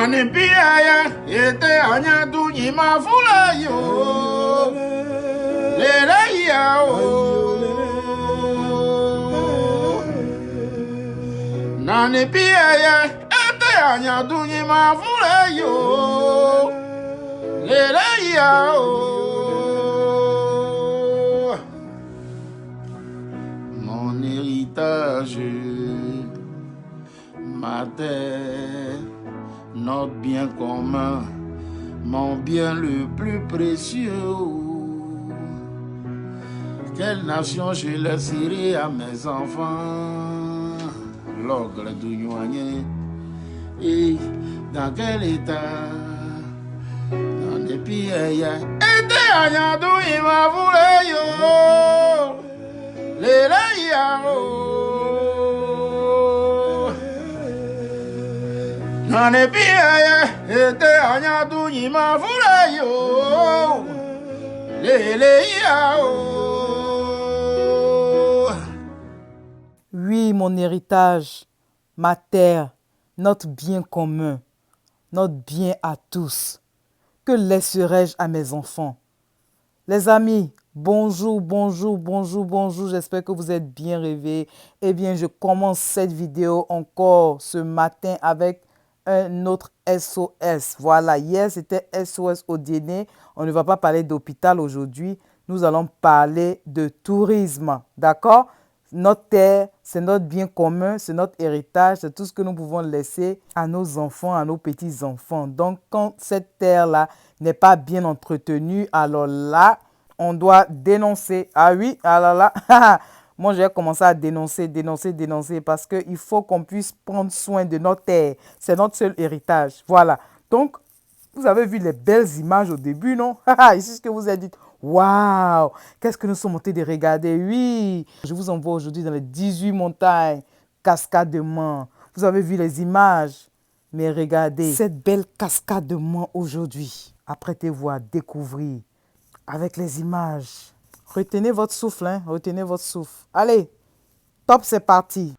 Nani piaya yete anya dunyi mafula yo lele ya o. Nani piaya yete anya dunyi mafula yo lele ya o. Mon héritage, ma terre, notre bien commun, mon bien le plus précieux. Quelle nation je laisserai à mes enfants? L'ogre d'Ougnoigné. Et dans quel état? Dans des pays, et des agnadou, il m'a voulu yo. Les Nane piaya ete anyadu nyima furayo lele yao. Oui, mon héritage, ma terre, notre bien commun, notre bien à tous. Que laisserai-je à mes enfants? Les amis, bonjour, bonjour, bonjour, bonjour. J'espère que vous êtes bien réveillés. Eh bien, je commence cette vidéo encore ce matin avec un autre SOS. Voilà, hier c'était SOS au dîner. On ne va pas parler d'hôpital aujourd'hui. Nous allons parler de tourisme. D'accord? Notre terre, c'est notre bien commun, c'est notre héritage, c'est tout ce que nous pouvons laisser à nos enfants, à nos petits-enfants. Donc, quand cette terre-là n'est pas bien entretenue, alors là, on doit dénoncer. Ah oui, alors là, moi, j'ai commencé à dénoncer parce qu'il faut qu'on puisse prendre soin de notre terre. C'est notre seul héritage. Voilà. Donc, vous avez vu les belles images au début, non? Ici, ce que vous avez dit. Waouh! Qu'est-ce que nous sommes montés de regarder? Oui! Je vous envoie aujourd'hui dans les 18 montagnes, cascade de Mans. Vous avez vu les images? Mais regardez cette belle cascade de Mans aujourd'hui. Apprêtez-vous à découvrir avec les images. Retenez votre souffle, hein? Retenez votre souffle. Allez, top, c'est parti.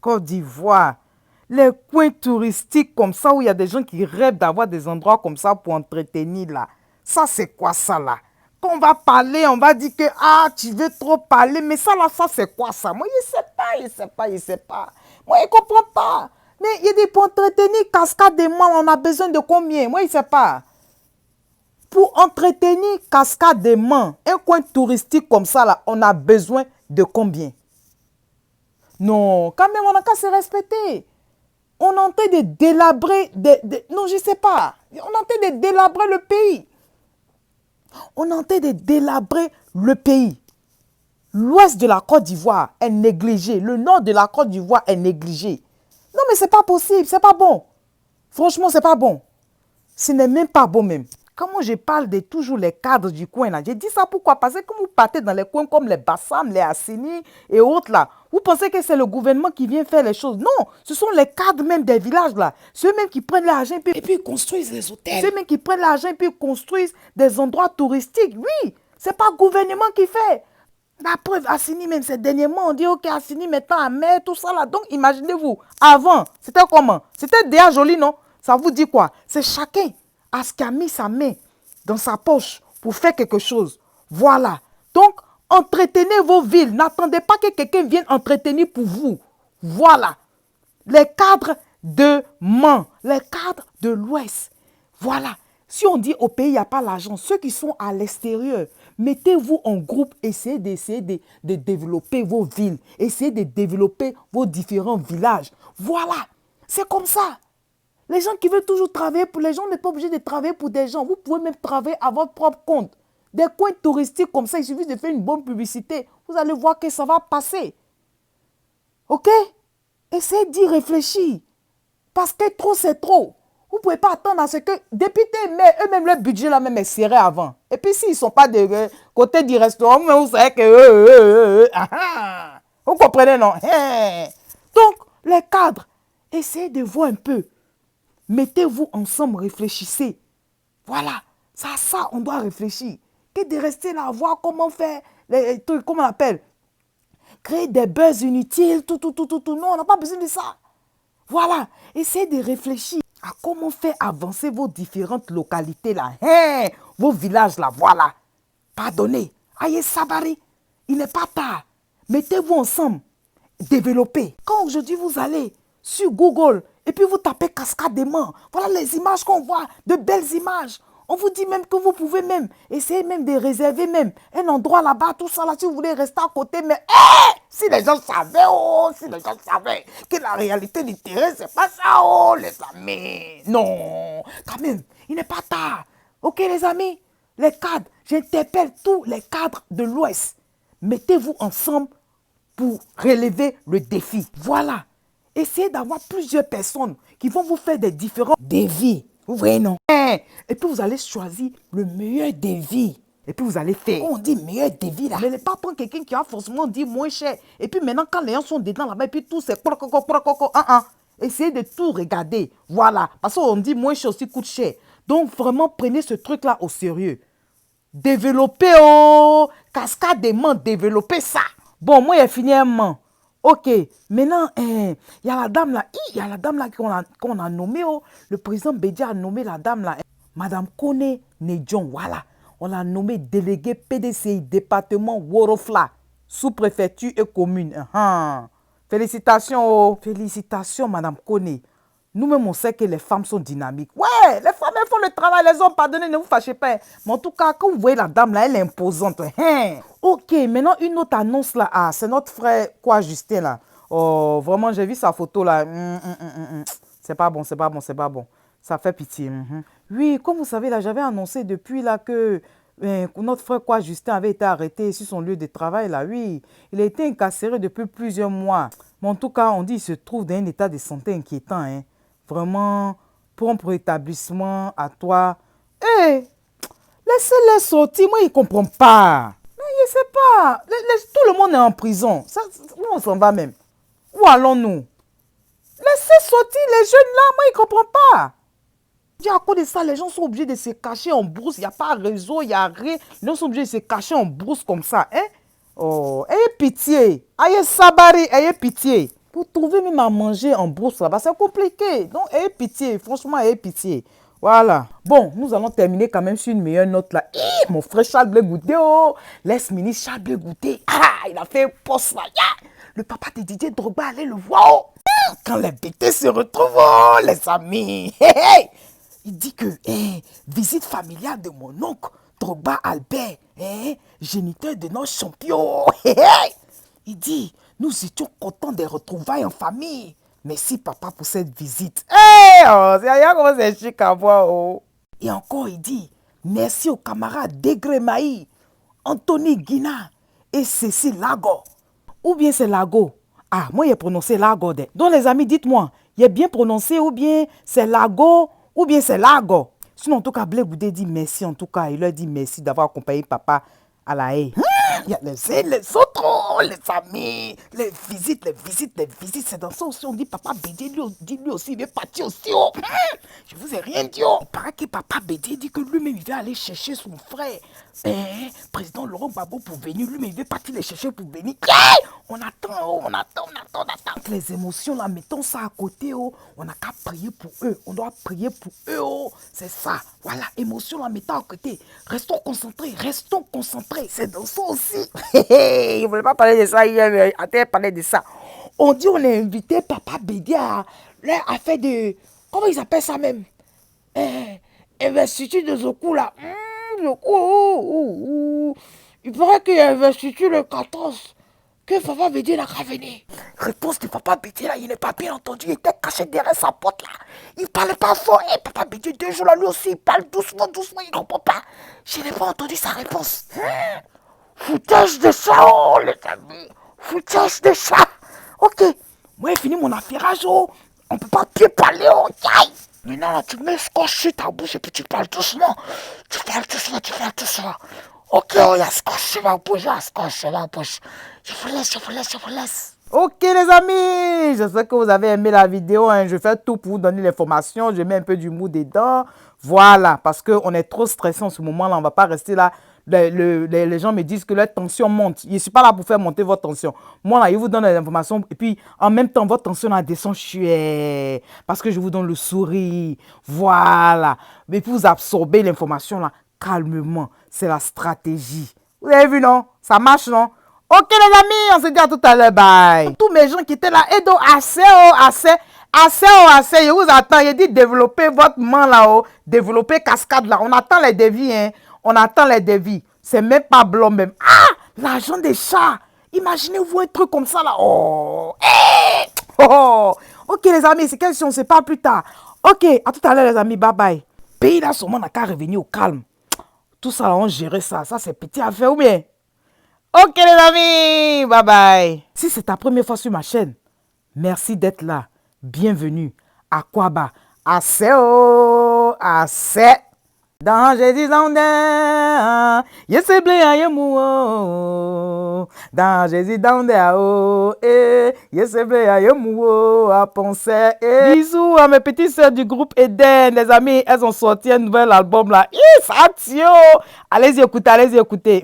Côte d'Ivoire, les coins touristiques comme ça où il y a des gens qui rêvent d'avoir des endroits comme ça pour entretenir là. Ça c'est quoi ça là? Quand on va parler, on va dire que ah tu veux trop parler, mais ça là, ça c'est quoi ça? Moi je sais pas. Moi je comprends pas. Mais il y a des pour entretenir cascade de Mans, on a besoin de combien? Moi je sais pas. Pour entretenir cascade de Mans, un coin touristique comme ça là, on a besoin de combien? Non, quand même, on n'a qu'à se respecter. On est en train de délabrer... Non, je ne sais pas. On est en train de délabrer le pays. On est en train de délabrer le pays. L'ouest de la Côte d'Ivoire est négligé. Le nord de la Côte d'Ivoire est négligé. Non, mais ce n'est pas possible. Ce n'est pas bon. Franchement, ce n'est pas bon. Ce n'est même pas bon même. Quand moi je parle de toujours les cadres du coin là, j'ai dit ça pourquoi? Parce que quand vous partez dans les coins comme les Bassam, les Assini et autres là, vous pensez que c'est le gouvernement qui vient faire les choses. Non, ce sont les cadres même des villages là. Ceux-mêmes qui prennent l'argent et puis construisent les hôtels. Ceux-mêmes qui prennent l'argent et puis construisent des endroits touristiques. Oui, c'est pas le gouvernement qui fait. La preuve, Assini même, c'est dernièrement, on dit ok, Assini maintenant à mer, tout ça là. Donc imaginez-vous, avant, c'était comment? C'était déjà joli, non? Ça vous dit quoi? C'est chacun à ce qui a mis sa main dans sa poche pour faire quelque chose. Voilà. Donc, entretenez vos villes. N'attendez pas que quelqu'un vienne entretenir pour vous. Voilà. Les cadres de Mans, les cadres de l'Ouest. Voilà. Si on dit au pays, il n'y a pas l'argent, ceux qui sont à l'extérieur, mettez-vous en groupe, essayez de développer vos villes, essayez de développer vos différents villages. Voilà. C'est comme ça. Les gens qui veulent toujours travailler pour les gens, on n'est pas obligé de travailler pour des gens. Vous pouvez même travailler à votre propre compte. Des coins touristiques comme ça, il suffit de faire une bonne publicité. Vous allez voir que ça va passer. Ok? Essayez d'y réfléchir. Parce que trop, c'est trop. Vous ne pouvez pas attendre à ce que députés, mais eux-mêmes, leur budget là même est serré avant. Et puis s'ils ne sont pas de côté du restaurant, vous savez que... Vous comprenez, non? Donc, les cadres, essayez de voir un peu. Mettez-vous ensemble, réfléchissez. Voilà, ça, on doit réfléchir. Que de rester là, voir comment faire les trucs, comment on appelle, créer des buzz inutiles, tout. Non, on n'a pas besoin de ça. Voilà, essayez de réfléchir à comment faire avancer vos différentes localités là. Vos villages là, voilà. Pardonnez. Aïe Sabari, il n'est pas tard. Mettez-vous ensemble. Développez. Quand aujourd'hui vous allez sur Google et puis vous tapez cascade des mains, voilà les images qu'on voit, de belles images. On vous dit même que vous pouvez même essayer même de réserver même un endroit là-bas, tout ça là, si vous voulez rester à côté. Mais si les gens savaient, si les gens savaient que la réalité du terrain, c'est pas ça, les amis. Non, quand même, il n'est pas tard. Ok les amis, les cadres, j'interpelle tous les cadres de l'Ouest. Mettez-vous ensemble pour relever le défi. Voilà. Essayez d'avoir plusieurs personnes qui vont vous faire des différents défis. Vous voyez, non? Et puis vous allez choisir le meilleur défi. Et puis vous allez faire. Quand on dit meilleur défi là, mais ne pas prendre quelqu'un qui va forcément dire moins cher. Et puis maintenant, quand les gens sont dedans là-bas, et puis tout c'est... Essayez de tout regarder. Voilà. Parce qu'on dit moins cher aussi coûte cher. Donc vraiment, prenez ce truc-là au sérieux. Développez, cascade des mains, développez ça. Bon, moi, j'ai fini un main. Ok, maintenant, il y a la dame là, qu'on a nommée, le président Bédia a nommé la dame là, Madame Kone Nedjon, voilà. On l'a nommée déléguée PDCI, département Worofla, sous-préfecture et commune. Félicitations, félicitations, Madame Kone. Nous-mêmes, on sait que les femmes sont dynamiques. Ouais, les femmes, elles font le travail, les hommes, pardonnez, ne vous fâchez pas. Mais en tout cas, quand vous voyez la dame là, elle est imposante. Ok, maintenant, une autre annonce là. Ah, c'est notre frère, quoi, Justin là. Oh, vraiment, j'ai vu sa photo là. C'est pas bon, c'est pas bon, c'est pas bon. Ça fait pitié. Oui, comme vous savez là, j'avais annoncé depuis là que notre frère, quoi, Justin avait été arrêté sur son lieu de travail là. Oui, il a été incarcéré depuis plusieurs mois. Mais en tout cas, on dit qu'il se trouve dans un état de santé inquiétant, hein. Vraiment, prompt rétablissement à toi. Laissez-les sortir. Moi, ils ne comprennent pas. Mais je ne sais pas. Tout le monde est en prison. Où on s'en va même? Où allons-nous? Laissez sortir les jeunes là. Moi, ils ne comprennent pas. À cause de ça, les gens sont obligés de se cacher en brousse. Il n'y a pas de réseau, il n'y a rien. Les gens sont obligés de se cacher en brousse comme ça. Oh, ayez pitié. Ayez sabari, ayez pitié. Pour trouver même à manger en brousse là-bas, c'est compliqué. Donc, ayez pitié. Franchement, ayez pitié. Voilà. Bon, nous allons terminer quand même sur une meilleure note là. Mon frère Charles Blé Goûté, l'ex-ministre Charles Blé Goûté. Il a fait un poste là. Le papa de Didier Drogba allait le voir. Quand les bêtés se retrouvent, les amis. Il dit que visite familiale de mon oncle Drogba Albert, géniteur de nos champions. Il dit, nous étions contents des retrouvailles en famille. Merci papa pour cette visite. C'est rien comment c'est chic à voir. Et encore il dit, merci aux camarades Degré Maï, Anthony Guina et Cécile Lago. Ou bien c'est Lago. Ah, moi j'ai prononcé Lago. Donc les amis, dites-moi, il est bien prononcé ou bien c'est Lago ou bien c'est Lago. Sinon en tout cas, Blé Goudé dit merci en tout cas. Il leur dit merci d'avoir accompagné papa à la haie. Il y a les autres, les familles, les visites, c'est dans ça aussi. On dit papa Bédié, lui aussi, il est parti aussi. Je vous ai rien dit. Il paraît que papa Bédié dit que lui-même, il va aller chercher son frère, président Laurent Gbagbo pour venir. Lui-même, il veut partir les chercher pour venir. On attend. Les émotions, là, mettons ça à côté. On n'a qu'à prier pour eux. On doit prier pour eux. C'est ça. Voilà, émotion, là, mettons à côté. Restons concentrés. C'est dans ça aussi. Il ne voulait pas parler de ça hier, mais attends, parler de ça. On dit on a invité papa Bédié à faire de... Comment ils appellent ça même? Investiture de Zoku là. Il paraît qu'il y a investiture le 14. que Papa Bédier n'a qu'à venir. Réponse de Papa Bédier là, il n'est pas bien entendu, il était caché derrière sa porte là. Il parlait pas fort. Et Papa Bédier 2 jours là, lui aussi, il parle doucement, il comprend pas. Je n'ai pas entendu sa réponse. Foutage de chat, oh les amis. Foutage de chat. Ok, moi j'ai fini mon affairage, oh. On peut pas bien parler, oh. Aïe. Maintenant, tu mets scotch sur ta bouche et puis tu parles doucement. Tu parles doucement. Ok, oh, il y a scotch sur ma bouche, Je vous laisse. Ok les amis, j'espère que vous avez aimé la vidéo. Hein. Je fais tout pour vous donner l'information. Je mets un peu d'humour dedans. Voilà, parce qu'on est trop stressé en ce moment-là. On ne va pas rester là. Les gens me disent que leur tension monte. Je ne suis pas là pour faire monter votre tension. Moi, là, je vous donne les informations. Et puis, en même temps, votre tension là, descend chouette. Parce que je vous donne le sourire. Voilà. Et puis, vous absorbez l'information là calmement. C'est la stratégie. Vous avez vu, non? Ça marche, non? Ok, les amis, on se dit à tout à l'heure. Bye. Tous mes gens qui étaient là, et donc, assez. Je vous attends. Je dis développer votre main là-haut. Développer cascade là. On attend les devis, hein. C'est même pas blanc même. Ah, l'argent des chats. Imaginez-vous un truc comme ça là. Oh. Ok les amis, c'est quelle si on ne sait pas plus tard. Ok, à tout à l'heure les amis, bye bye. Pays là, sûrement n'a qu'à revenir au calme. Tout ça là, on gère ça. Ça c'est petit affaire ou bien. Ok les amis, bye bye. Si c'est ta première fois sur ma chaîne, merci d'être là. Bienvenue. À quoi bas? Assez. Dans Jésus Daoundé, Yese blé a yemou. Dans Jésus Daoundé Yese blé a yemou à penser. Bisous à mes petites sœurs du groupe Eden, les amis, elles ont sorti un nouvel album là. Ça tient. Allez-y écouter.